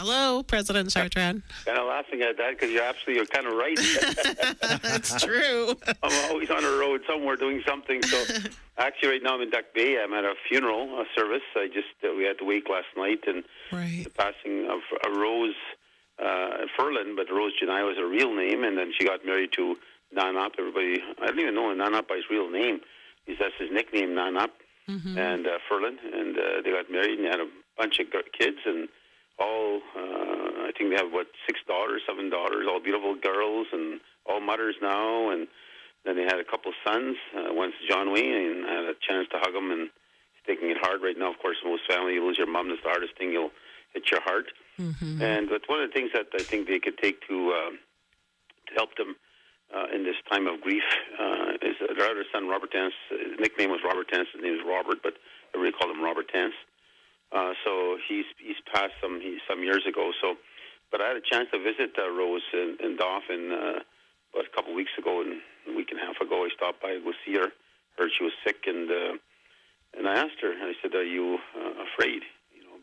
Hello, President Chartrand. Kind of laughing at that because you're kind of right. That's true. I'm always on the road somewhere doing something. So actually, right now I'm in Duck Bay. I'm at a funeral service. We had to wake last night, and Right. the passing of Rose Furlan, but Rose Janai was her real name, and then she got married to Nanap. I don't even know Nanap by his real name. That's his nickname, Nanap, and Furlan, and they got married and had a bunch of kids, and all, I think they have, 6 daughters, 7 daughters, all beautiful girls, and all mothers now, and then they had a couple sons. One's John Wayne, and I had a chance to hug him, and he's taking it hard right now. Of course, most family, you lose your mom, that's the hardest thing, you'll hit your heart. But one of the things that I think they could take to help them in this time of grief is their other son, Robert Tance. His nickname was Robert Tance. His name is Robert, but everybody called him Robert Tance. So he's passed some years ago. So, but I had a chance to visit Rose in Dauphin about a couple of weeks ago, and a week and a half ago. I stopped by to go see her. Heard she was sick, and I asked her. I said, "Are you afraid?"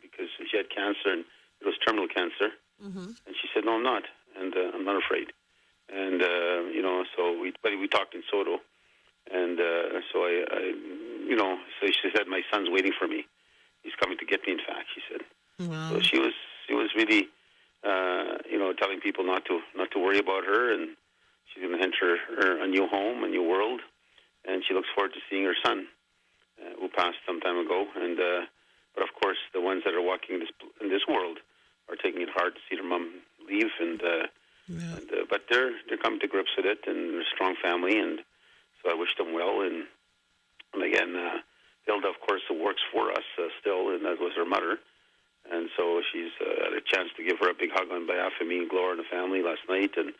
Because she had cancer, and it was terminal cancer. And she said, "No, I'm not, and I'm not afraid." And so we talked in Soto, and so so she said, "My son's waiting for me. He's coming to get me." In fact, she said. Wow. So she was really, telling people not to worry about her, and she's going to enter a new home, a new world, and she looks forward to seeing her son, who passed some time ago. And but of course, the ones that are walking in this world are taking it hard to see their mom leave, but they're coming to grips with it, and they're a strong family, and so I wish them well. And again, Hilda, of course, who works for us still, and that was her mother. And so she's had a chance to give her a big hug on behalf of me and Gloria and the family last night, and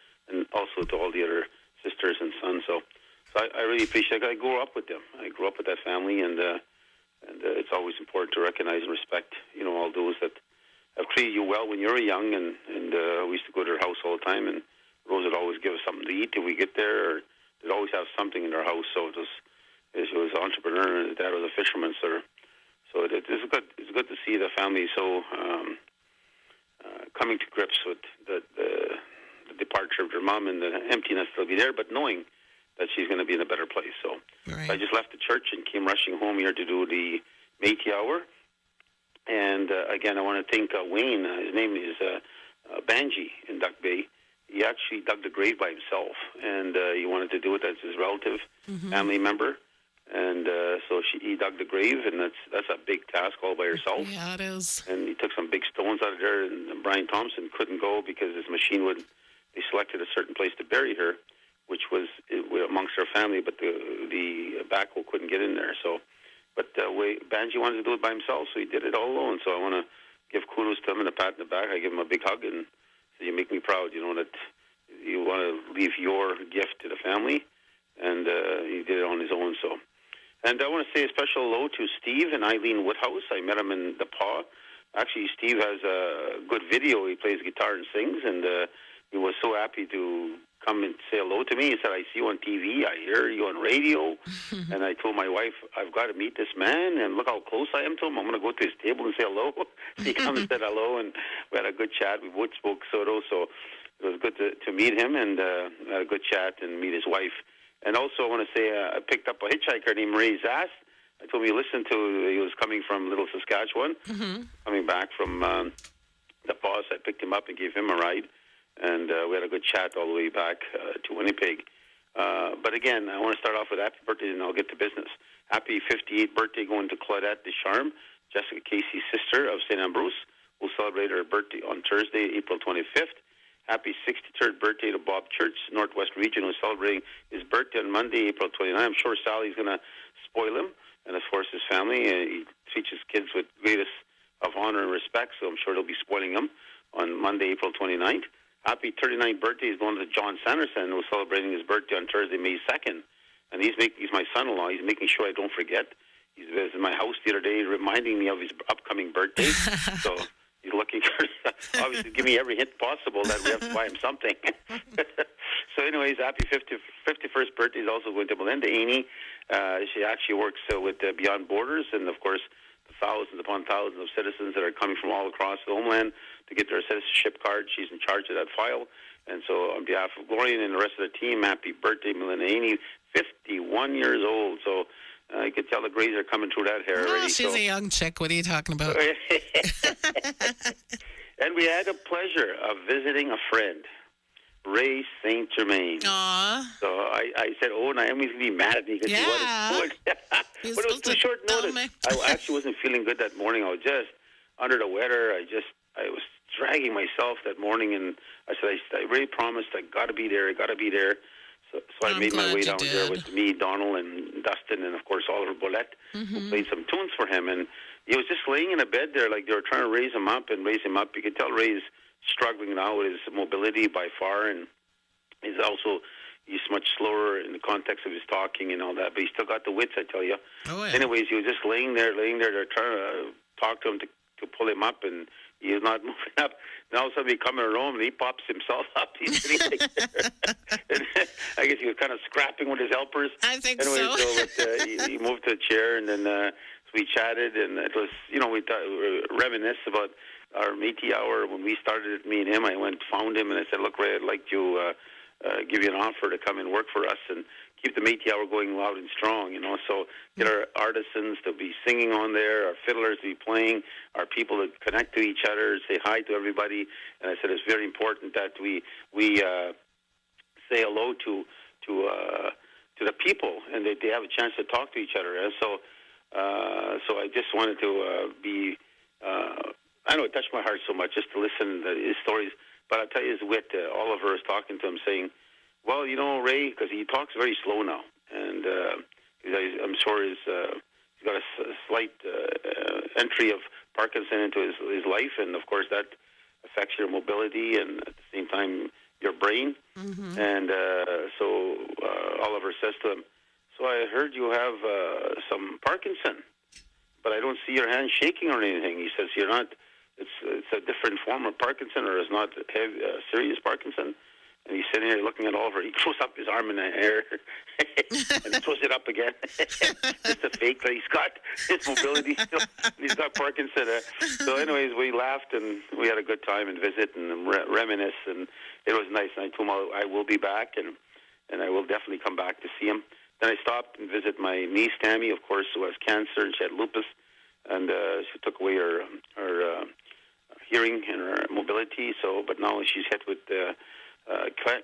also to all the other sisters and sons. So I really appreciate it. I grew up with them. I grew up with that family, and it's always important to recognize and respect, all those that have treated you well when you were young. And we used to go to their house all the time, and Rose would always give us something to eat if we get there. Or they'd always have something in their house. So she was an entrepreneur, and Dad was a fisherman, so it's good. It's good to see the family so coming to grips with the departure of their mom, and the emptiness will be there, but knowing that she's going to be in a better place. So Right. I just left the church and came rushing home here to do the Métis hour. And again, I want to thank Wayne. His name is Banji in Duck Bay. He actually dug the grave by himself, and he wanted to do it as his relative, family member. And so he dug the grave, and that's a big task all by herself. Yeah, it is. And he took some big stones out of there, and Brian Thompson couldn't go because his machine they selected a certain place to bury her, which was amongst her family, but the backhoe couldn't get in there. So, but Banji wanted to do it by himself, so he did it all alone. So I want to give kudos to him and a pat in the back. I give him a big hug, and so you make me proud. That you want to leave your gift to the family, and he did it on his own. So. And I want to say a special hello to Steve and Eileen Woodhouse. I met him in the Paw. Actually, Steve has a good video. He plays guitar and sings, and he was so happy to come and say hello to me. He said, "I see you on TV. I hear you on radio." And I told my wife, "I've got to meet this man, and look how close I am to him. I'm going to go to his table and say hello." He came and said hello, and we had a good chat. We both spoke Soto, so it was good to meet him, and had a good chat and meet his wife. And also, I want to say I picked up a hitchhiker named Ray Zass. I told him he was coming from Little Saskatchewan, coming back from the Paws. I picked him up and gave him a ride, and we had a good chat all the way back to Winnipeg. But again, I want to start off with happy birthday, and I'll get to business. Happy 58th birthday going to Claudette Descharmes, Jessica Casey's sister of St. Ambrose, who will celebrate her birthday on Thursday, April 25th. Happy 63rd birthday to Bob Church, Northwest Region, who's celebrating his birthday on Monday, April 29th. I'm sure Sally's going to spoil him, and of course his family. He treats his kids with greatest of honor and respect, so I'm sure they'll be spoiling him on Monday, April 29th. Happy 39th birthday is going to John Sanderson, who's celebrating his birthday on Thursday, May 2nd. And he's my son-in-law. He's making sure I don't forget. He's visited my house the other day, reminding me of his upcoming birthday. So he's looking for, obviously, give me every hint possible that we have to buy him something. So anyways, happy 51st birthday is also going to Belinda Aney. She actually works with Beyond Borders, and of course, the thousands upon thousands of citizens that are coming from all across the homeland to get their citizenship card. She's in charge of that file. And so on behalf of Gloria and the rest of the team, happy birthday, Melinda Aney, 51 years old. So you could tell the grays are coming through that hair already. She's a young chick. What are you talking about? And we had the pleasure of visiting a friend, Ray St. Germain. Aww. So I said, Naomi's going to be mad at me because yeah. she wasn't good. But it was too short notice. I actually wasn't feeling good that morning. I was just under the weather. I was dragging myself that morning, and I said, I really promised I got to be there. So I made my way down there with me, Donald, and Dustin, and, of course, Oliver Bollette, who played some tunes for him. And he was just laying in a bed there like they were trying to raise him up. You could tell Ray's struggling now with his mobility by far, and he's much slower in the context of his talking and all that, but he's still got the wits, I tell you. Oh, yeah. Anyways, he was just laying there. They're trying to talk to him to pull him up, and he is not moving up. And all of a sudden, he comes in the room, and he pops himself up. He's sitting there. And I guess he was kind of scrapping with his helpers. I think anyway, so. He moved to a chair, and then we chatted, and it was, we reminisced about our Métis hour when we started it, me and him. I found him, and I said, look, Ray, I'd like to give you an offer to come and work for us and keep the Métis hour going loud and strong, So get our artisans to be singing on there, our fiddlers to be playing, our people to connect to each other, say hi to everybody. And I said it's very important that we say hello to the people and that they have a chance to talk to each other. And so I just wanted to be. I know it touched my heart so much just to listen to his stories. But I'll tell you his wit. Oliver was talking to him saying, well, Ray, because he talks very slow now. And I'm sure he's got a slight entry of Parkinson into his life. And, of course, that affects your mobility and at the same time your brain. Mm-hmm. And so Oliver says to him, so I heard you have some Parkinson, but I don't see your hand shaking or anything. He says, you're not... It's a different form of Parkinson, or it's not serious Parkinson. And he's sitting there looking at Oliver. He throws up his arm in the air and throws it up again. It's a fake that he's got his mobility still. He's got Parkinson. So anyways, we laughed and we had a good time and visit and reminisce. And it was nice. And I told him I will be back and I will definitely come back to see him. Then I stopped and visit my niece, Tammy, of course, who has cancer and she had lupus. And she took away her hearing and her mobility. But now she's hit with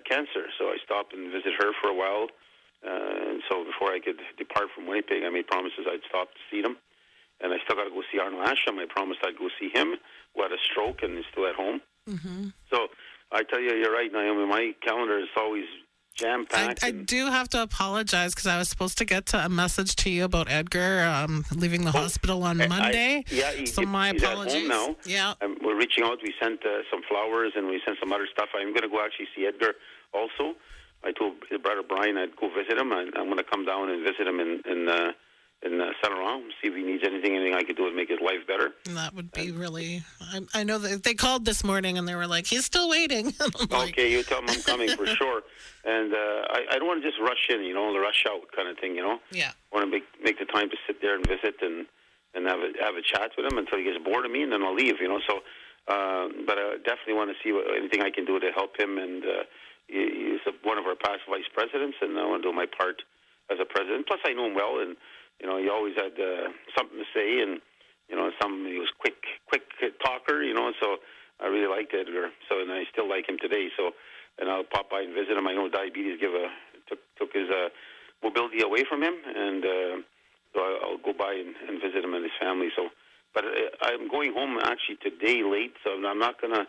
cancer. So I stopped and visited her for a while. And so before I could depart from Winnipeg, I made promises I'd stop to see them. And I still got to go see Arnold Asham. I promised I'd go see him, who had a stroke and is still at home. Mm-hmm. So I tell you, you're right, Naomi. My calendar is always jam-packed. I do have to apologize because I was supposed to get a message to you about Edgar leaving the hospital on Monday. He's my apologies. At home now. Yeah. We're reaching out. We sent some flowers and we sent some other stuff. I'm going to go actually see Edgar also. I told his brother Brian I'd go visit him. I'm going to come down and visit him in Chartrand, see if he needs anything I could do to make his life better. And that would be really... I know that they called this morning and they were like, he's still waiting. Okay, you tell him I'm coming for sure. And I don't want to just rush in, the rush out kind of thing, Yeah. I want to make the time to sit there and visit and have a chat with him until he gets bored of me, and then I'll leave, So, but I definitely want to see anything I can do to help him. And he's one of our past vice presidents, and I want to do my part as a president. Plus, I know him well, and he always had something to say, and he was quick talker, So I really liked Edgar. So, and I still like him today. So, and I'll pop by and visit him. I know diabetes took his mobility away from him, and so I'll go by and visit him and his family. So, but I'm going home actually today late, so I'm not going to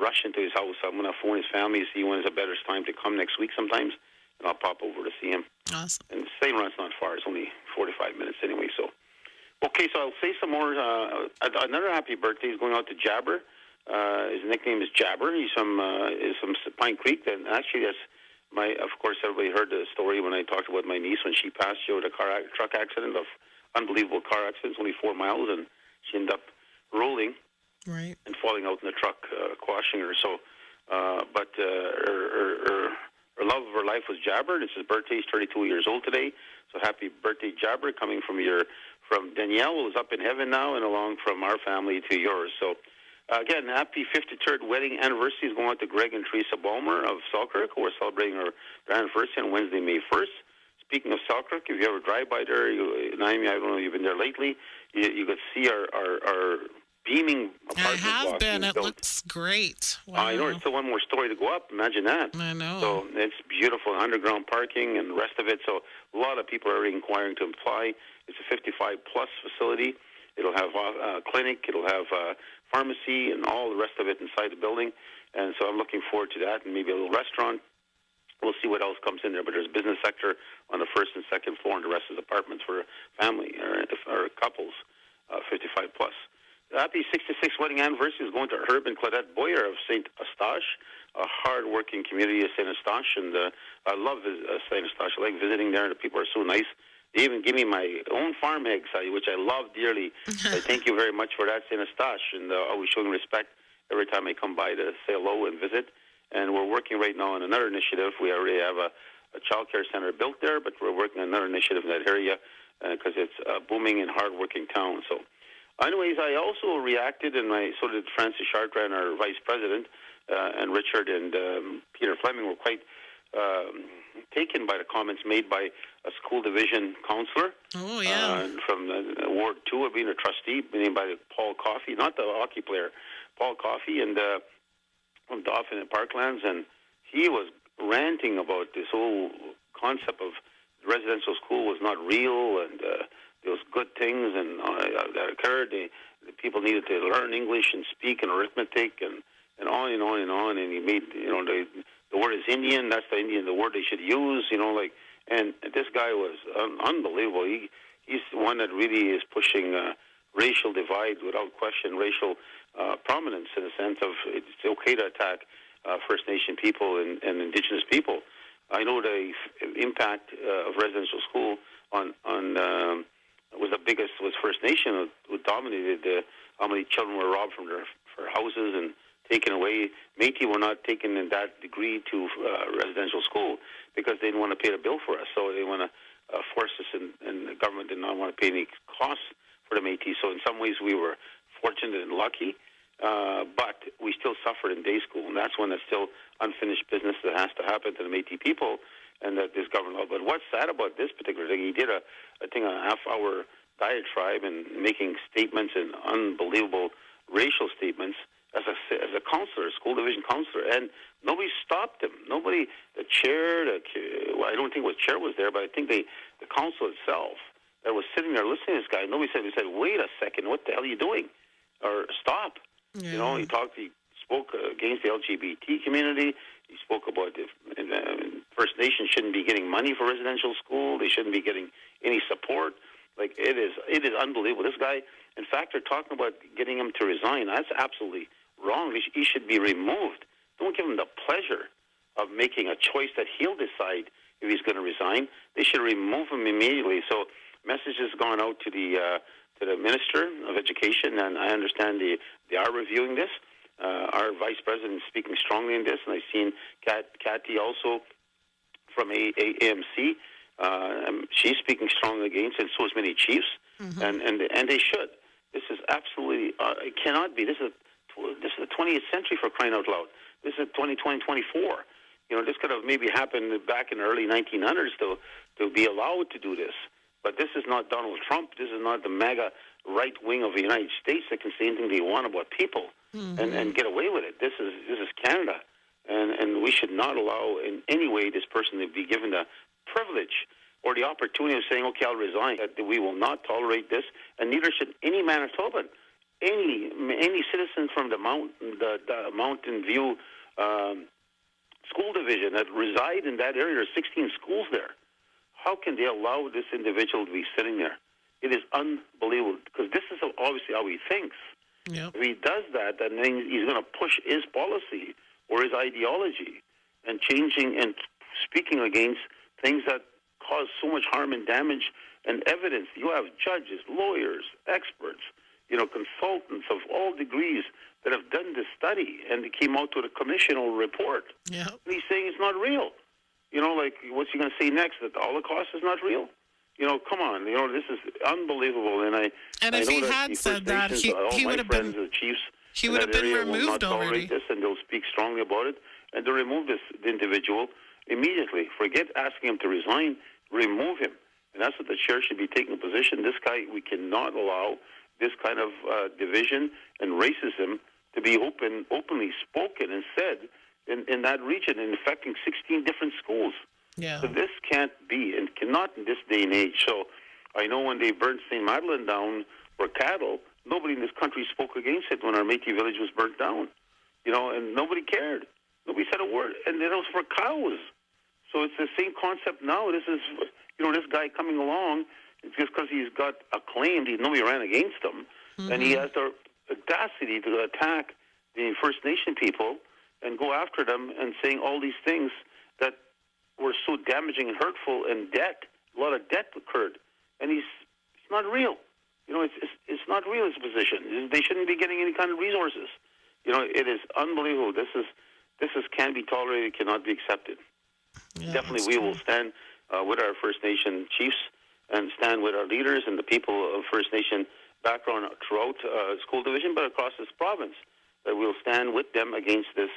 rush into his house. I'm going to phone his family to see when is a better time to come next week sometimes, and I'll pop over to see him. Awesome. And St. Laurent's not far. It's only 45 minutes anyway. So, okay, so I'll say some more. Another happy birthday is going out to Jabber. His nickname is Jabber. He's from Pine Creek. And actually, that's of course, everybody heard the story when I talked about my niece when she passed with a truck accident, unbelievable car accident. It's only 4 miles, and she ended up rolling and falling out in the truck, quashing her. So, but her love of her life was Jabber. It's his birthday. He's 32 years old today. So happy birthday, Jabber, coming from your from Danielle, who's up in heaven now, and along from our family to yours. So, again, happy 53rd wedding anniversary is going out to Greg and Teresa Balmer of Selkirk, who are celebrating their anniversary on Wednesday, May 1st. Speaking of Selkirk, if you ever drive by there, Naomi, I don't know if you've been there lately, you could see our beaming apartment I have block been. being It built. looks great. Wow. I know, it's still one more story to go up. Imagine that. I know. So it's beautiful, underground parking and the rest of it. So a lot of people are already inquiring to apply. It's a 55-plus facility. It'll have a clinic. It'll have a pharmacy and all the rest of it inside the building. And so I'm looking forward to that, and maybe a little restaurant. We'll see what else comes in there. But there's a business sector on the first and second floor, and the rest is apartments for family or couples, 55-plus. Happy 66th wedding anniversary is going to Herb and Claudette Boyer of St. Eustache, a hard-working community of St. Eustache. And I love St. Eustache. I like visiting there. The people are so nice. They even give me my own farm eggs, which I love dearly. Thank you very much for that, St. Eustache. And always showing respect every time I come by to say hello and visit. And we're working right now on another initiative. We already have a child care center built there, but we're working on another initiative in that area because it's a booming and hard-working town. So, anyways, I also reacted, and so did Francis Chartrand, our vice president, and Richard and Peter Fleming were quite taken by the comments made by a school division counselor. Oh, yeah. From Ward 2, being a trustee, named by Paul Coffey, not the hockey player, Paul Coffey, and from Dauphin and Parklands, and he was ranting about this whole concept of residential school was not real, and there was good things and that occurred. The people needed to learn English and speak and arithmetic and on and on and on. And he made, the word is Indian. That's the word they should use. And this guy was unbelievable. He's the one that really is pushing racial divide without question, racial prominence in the sense of it's okay to attack First Nation people and Indigenous people. I know the impact of residential school on was the biggest was First Nation, who dominated how many children were robbed from their houses and taken away. Métis were not taken in that degree to residential school because they didn't want to pay the bill for us. So they want to force us, and the government did not want to pay any costs for the Métis. So in some ways we were fortunate and lucky, but we still suffered in day school, and that's one that's still unfinished business that has to happen to the Métis people, and that this government. But what's sad about this particular thing, he did a half-hour diatribe and making statements and unbelievable racial statements as a counselor, school division counselor, and nobody stopped him. Nobody, the chair, I don't think the chair was there, but I think the council itself that was sitting there listening to this guy, nobody said, wait a second, what the hell are you doing? Or stop. Yeah. He spoke against the LGBT community. He spoke about the First Nations shouldn't be getting money for residential school. They shouldn't be getting any support. Like, it is unbelievable. This guy, in fact, they're talking about getting him to resign. That's absolutely wrong. He should be removed. Don't give him the pleasure of making a choice that he'll decide if he's going to resign. They should remove him immediately. So, message has gone out to the Minister of Education, and I understand they are reviewing this. Our Vice President is speaking strongly in this, and I've seen Kathy also from AMC. She's speaking strongly against it, and so is many chiefs, and they should. This is absolutely it cannot be. This is the 20th century, for crying out loud. This is 2024. This could have maybe happened back in the early 1900s to be allowed to do this. But this is not Donald Trump. This is not the MAGA right wing of the United States that can say anything they want about people and get away with it. This is Canada, and we should not allow in any way this person to be given the privilege or the opportunity of saying, okay, I'll resign. That we will not tolerate this, and neither should any Manitoban, any citizen from the Mountain View school division that reside in that area. There's 16 schools there. How can they allow this individual to be sitting there? It is unbelievable, because this is obviously how he thinks. Yep. If he does that, then he's going to push his policy or his ideology and changing and speaking against things that cause so much harm and damage and evidence. You have judges, lawyers, experts, consultants of all degrees that have done this study, and they came out with a commissional report. Yep. And he's saying it's not real. What's he going to say next? That the Holocaust is not real? Come on. This is unbelievable. And I if know he that had the said First that, Nations, all he my would have friends, been the chiefs he in would that have been area will not removed tolerate already. this, and they'll speak strongly about it. And they'll remove this individual immediately. Forget asking him to resign. Remove him. And that's what the chair should be taking a position. This guy, we cannot allow this kind of division and racism to be openly spoken and said in that region and affecting 16 different schools. Yeah. So this can't be and cannot in this day and age. So I know when they burned St. Madeleine down for cattle, nobody in this country spoke against it when our Métis village was burnt down. And nobody cared. Nobody said a word. And it was for cows. So it's the same concept now. This is, this guy coming along, it's just because he's got acclaimed, nobody ran against him, and he has the audacity to attack the First Nation people and go after them and saying all these things that were so damaging and hurtful, and a lot of debt occurred. And it's not real. It's not real, his position. They shouldn't be getting any kind of resources. It is unbelievable. This can't be tolerated, cannot be accepted. Yeah, Definitely we will stand with our First Nation chiefs and stand with our leaders and the people of First Nation background throughout school division, but across this province, that we'll stand with them against this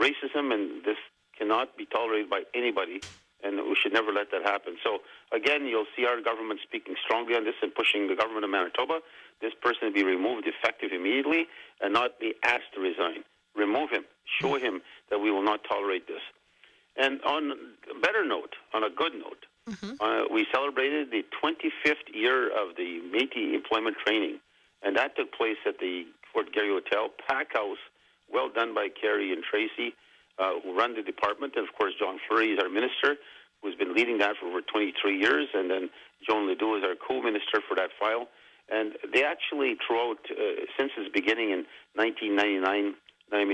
racism, and this cannot be tolerated by anybody, and we should never let that happen. So, again, you'll see our government speaking strongly on this and pushing the government of Manitoba, this person to be removed effective immediately and not be asked to resign. Remove him. Show him that we will not tolerate this. And on a better note, on a good note, we celebrated the 25th year of the Métis employment training, and that took place at the Fort Garry Hotel, pack house, well done by Carrie and Tracy, who run the department, and of course John Fleury is our minister, who's been leading that for over 23 years, and then Joan Ledoux is our co-minister for that file. And they actually, throughout, since its beginning in 1999,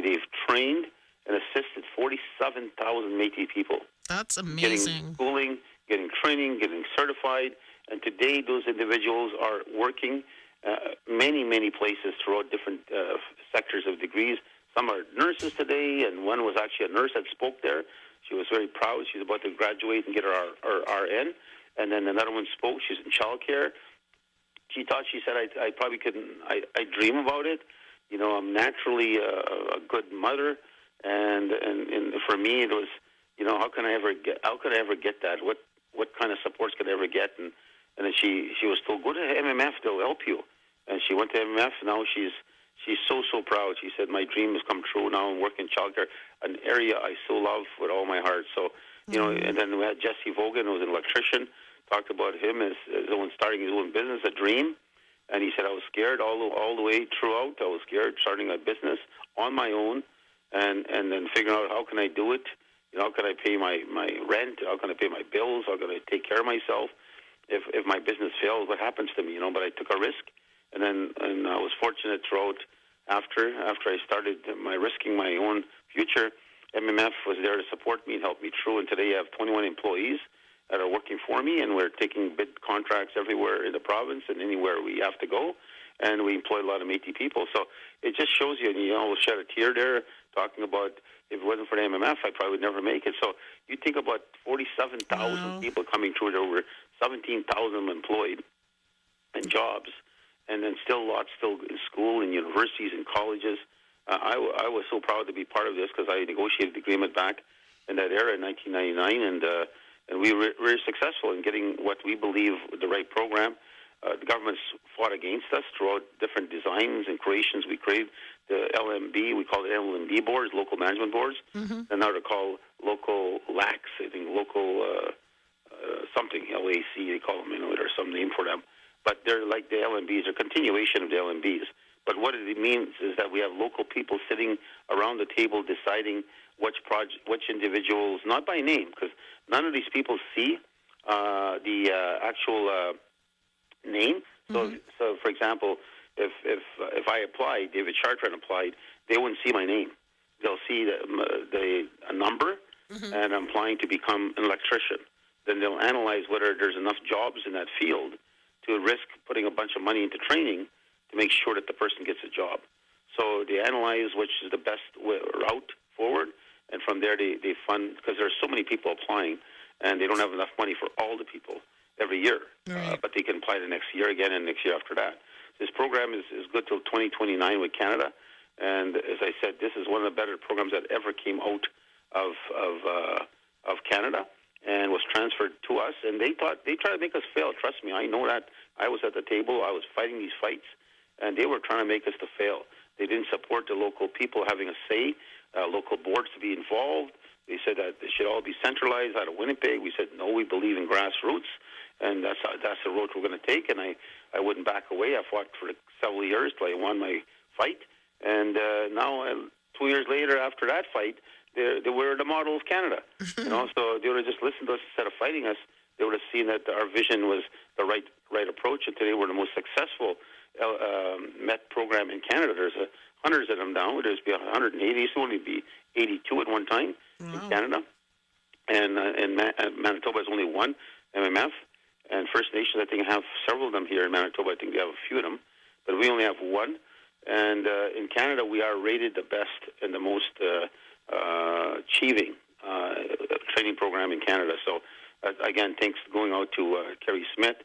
they've trained and assisted 47,000 Métis people. That's amazing. Getting schooling, getting training, getting certified. And today those individuals are working many places throughout different sectors of degrees. Some are nurses today, and one was actually a nurse that spoke there. She was very proud. She's about to graduate and get her RN. And then another one spoke. She's in childcare. She said, I probably couldn't, I dream about it. I'm naturally a good mother. And for me, it was, how can I ever get that? What kind of supports could I ever get? And then she was told, go to MMF, they'll help you. And she went to MMF. Now she's so proud. She said, my dream has come true. Now I'm working in childcare, an area I so love with all my heart. So, and then we had Jesse Vogan, who was an electrician, talked about him as starting his own business, a dream. And he said, I was scared all the way throughout. I was scared starting a business on my own and then figuring out how can I do it. How can I pay my rent? How can I pay my bills? How can I take care of myself? If my business fails, what happens to me? But I took a risk. And I was fortunate throughout after I started risking my own future. MMF was there to support me and help me through. And today I have 21 employees that are working for me, and we're taking bid contracts everywhere in the province and anywhere we have to go. And we employ a lot of Métis people. So it just shows you, and we'll shed a tear there talking about if it wasn't for the MMF, I probably would never make it. So you think about 47,000 people coming through, there over 17,000 employed in jobs, and then lots still in school and universities and colleges. I was so proud to be part of this because I negotiated the agreement back in that era in 1999, and we were very successful in getting what we believe the right program. The government's fought against us throughout different designs and creations. We created the LMB, we call it LMB boards, local management boards, and now they're called local LACs, I think local something, LAC, they call them, there's some name for them. But they're like the LMBs, a continuation of the LMBs. But what it means is that we have local people sitting around the table deciding which individuals, not by name, because none of these people see the actual name. So, for example, if I applied, David Chartrand applied, they wouldn't see my name. They'll see a number, and I'm applying to become an electrician. Then they'll analyze whether there's enough jobs in that field to risk putting a bunch of money into training to make sure that the person gets a job. So they analyze which is the best route forward, and from there they fund, because there's so many people applying, and they don't have enough money for all the people. every year, Right. but they can apply the next year again and next year after that. This program is good till 2029 with Canada, and as I said, this is one of the better programs that ever came out of Canada and was transferred to us. And they tried to make us fail. Trust me, I know that. I was at the table. I was fighting these fights, and they were trying to make us to fail. They didn't support the local people having a say, local boards to be involved. They said that it should all be centralized out of Winnipeg. We said, no, we believe in grassroots, and that's the road we're going to take. And I wouldn't back away. I fought for several years till I won my fight. And now, 2 years later, after that fight, they were the model of Canada. So they would have just listened to us instead of fighting us. They would have seen that our vision was the right approach. And today we're the most successful MET program in Canada. There's hundreds of them now. There's be 180. Used to only be 82 at one time in Canada. And Manitoba has only one MMF. And First Nations, I think, have several of them here in Manitoba. I think they have a few of them. But we only have one. And in Canada, we are rated the best and the most achieving training program in Canada. So, again, thanks going out to Kerry Smith.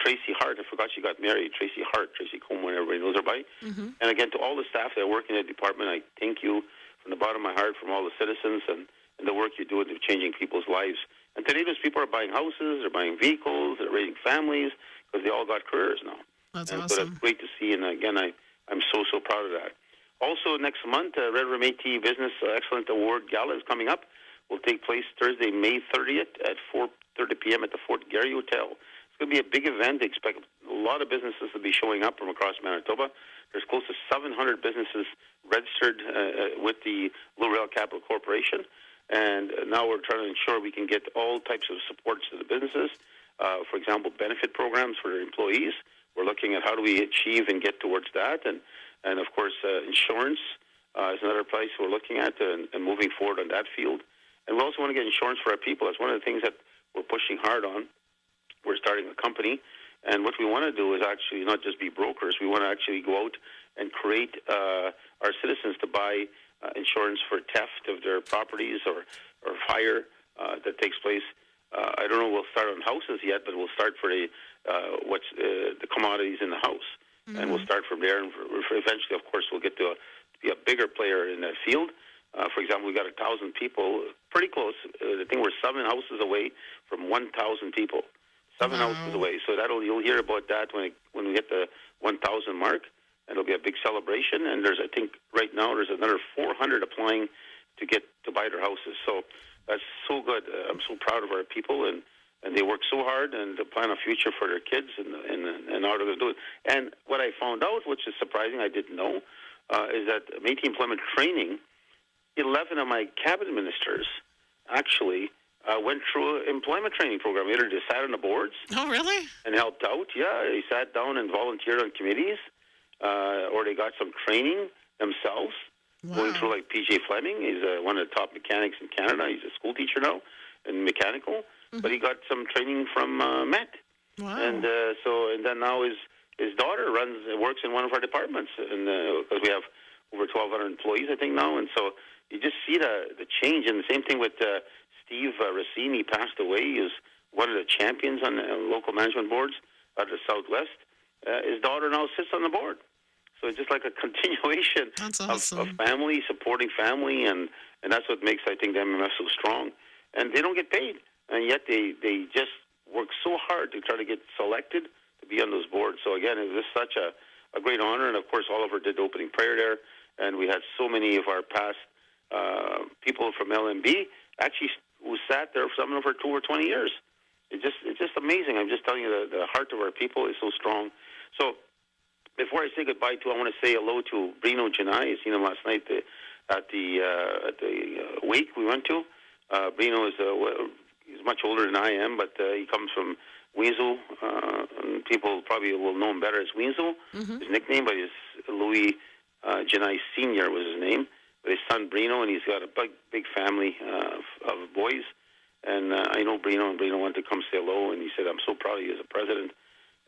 Tracy Hart, I forgot she got married. Tracy Hart, Tracy Coleman, everybody knows her by. Mm-hmm. And again, to all the staff that work in the department, I thank you from the bottom of my heart, from all the citizens and the work you do in changing people's lives. And today, those people are buying houses, they're buying vehicles, they're raising families because they all got careers now. That's and awesome. So that's great to see. And again, I'm so proud of that. Also, next month, Red River Métis Business Excellence Award Gala is coming up. Will take place Thursday, May 30th at 4:30 p.m. at the Fort Garry Hotel. It's going to be a big event. They expect a lot of businesses to be showing up from across Manitoba. There's close to 700 businesses registered with the Little Rail Capital Corporation. And now we're trying to ensure we can get all types of supports to the businesses. For example, benefit programs for their employees. We're looking at how do we achieve and get towards that. And of course, insurance is another place we're looking at and moving forward on that field. And we also want to get insurance for our people. That's one of the things that we're pushing hard on. We're starting a company. And what we want to do is actually not just be brokers. We want to actually go out and create our citizens to buy insurance for theft of their properties or fire that takes place. I don't know we'll start on houses yet, but we'll start for the commodities in the house. Mm-hmm. And we'll start from there. And eventually, of course, we'll get to be a bigger player in that field. For example, we got 1,000 people, pretty close. I think we're 7 houses away from 1,000 people. 7 houses away. So you'll hear about that when we hit the 1,000 mark. And it'll be a big celebration. And I think right now there's another 400 applying to buy their houses. So that's so good. I'm so proud of our people, and they work so hard and to plan a future for their kids and how they're going to do it. And what I found out, which is surprising, I didn't know, is that Métis Employment Training, 11 of my cabinet ministers actually went through an employment training program. Either they sat on the boards. Oh, really? And helped out. Yeah, they sat down and volunteered on committees, or they got some training themselves. Wow. Going through like P.J. Fleming. He's one of the top mechanics in Canada. He's a school teacher now in mechanical. Mm-hmm. But he got some training from MET. Wow. And then now his daughter works in one of our departments, and because we have over 1,200 employees, I think, now. And so you just see the change. And the same thing with Steve Racine. He passed away. He was one of the champions on local management boards out of the Southwest. His daughter now sits on the board. So it's just like a continuation of family, supporting family, and that's what makes, I think, the MMF so strong. And they don't get paid, and yet they just work so hard to try to get selected to be on those boards. So, again, it was such a great honor, and, of course, Oliver did the opening prayer there, and we had so many of our past people from LMB actually who sat there, some of them for 2 or 20 years. It's just amazing. I'm just telling you, the heart of our people is so strong. So, before I say goodbye I want to say hello to Brino Janai. I seen him last night at the wake we went to. Brino is he's much older than I am, but he comes from Weasel. And people probably will know him better as Weasel, his nickname, but his Louis Janai Sr. was his name. But his son Brino, and he's got a big family of boys. And I know Brino, and Brino wanted to come say hello, and he said, I'm so proud of you as a president.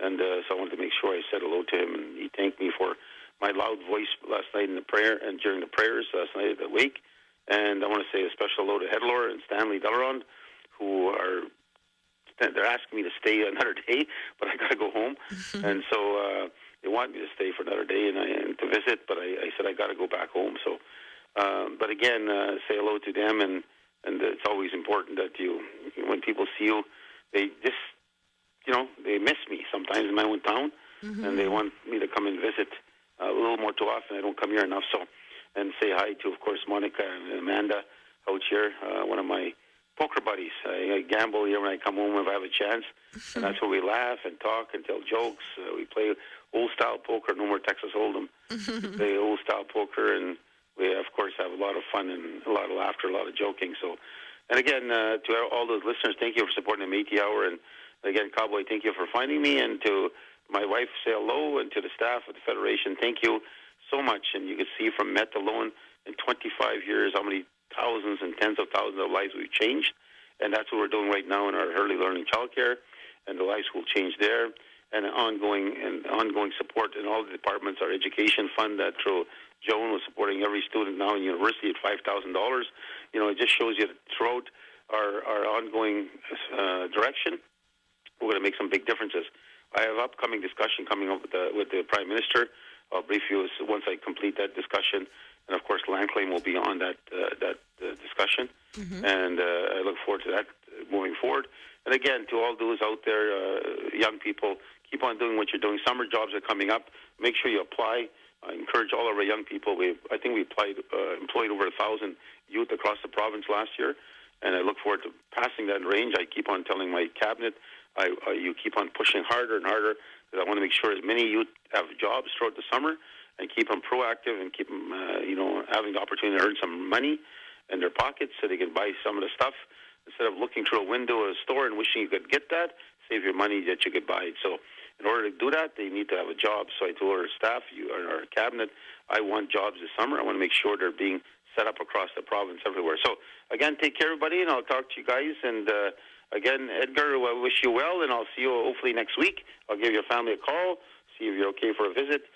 And so I wanted to make sure I said hello to him, and he thanked me for my loud voice last night in the prayer and during the prayers last night at the wake. And I want to say a special hello to Hedlor and Stanley Dellerond, who are they're asking me to stay another day, but I got to go home. And so they want me to stay for another day and to visit, but I said I got to go back home. So, but again, say hello to them, and it's always important that when people see you, they just, they miss me sometimes in my own town, and they want me to come and visit a little more too often. I don't come here enough, so, and say hi to, of course, Monica and Amanda out here, one of my poker buddies. I gamble here when I come home if I have a chance, and that's where we laugh and talk and tell jokes. We play old-style poker, no more Texas Hold'em. We play old-style poker, and we, of course, have a lot of fun and a lot of laughter, a lot of joking. So, and again, to all those listeners, thank you for supporting the Métis Hour, and again, Cowboy, thank you for finding me, and to my wife, say hello, and to the staff of the Federation, thank you so much. And you can see from Met alone in 25 years how many thousands and tens of thousands of lives we've changed, and that's what we're doing right now in our early learning childcare, and the lives will change there, and ongoing support in all the departments. Our education fund that through Joan was supporting every student now in university at $5,000. It just shows you that throughout our ongoing direction, we're going to make some big differences. I have upcoming discussion coming up with the Prime Minister. I'll brief you once I complete that discussion. And, of course, land claim will be on that discussion. And I look forward to that moving forward. And, again, to all those out there, young people, keep on doing what you're doing. Summer jobs are coming up. Make sure you apply. I encourage all of our young people. I think we employed over 1,000 youth across the province last year. And I look forward to passing that range. I keep on telling my cabinet, you keep on pushing harder and harder, because I want to make sure as many youth have jobs throughout the summer, and keep them proactive and keep them, having the opportunity to earn some money in their pockets so they can buy some of the stuff instead of looking through a window of a store and wishing you could get that. Save your money that you could buy it. So in order to do that, they need to have a job. So I told our staff, our cabinet, I want jobs this summer. I want to make sure they're being set up across the province everywhere. So again, take care, everybody, and I'll talk to you guys. And again, Edgar, I wish you well, and I'll see you hopefully next week. I'll give your family a call, see if you're okay for a visit.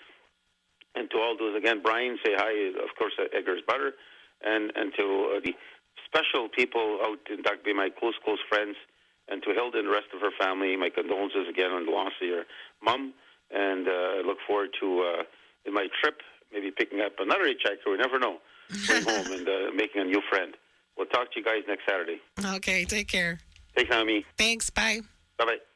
And to all those, again, Brian, say hi, of course, Edgar's brother, and to the special people out in Duck Bay, my close friends, and to Hilda and the rest of her family, my condolences again on the loss of your mom, and I look forward to, in my trip, maybe picking up another hitchhiker, we never know, going home and making a new friend. We'll talk to you guys next Saturday. Okay, take care. Thanks, Naomi. Thanks, bye. Bye-bye.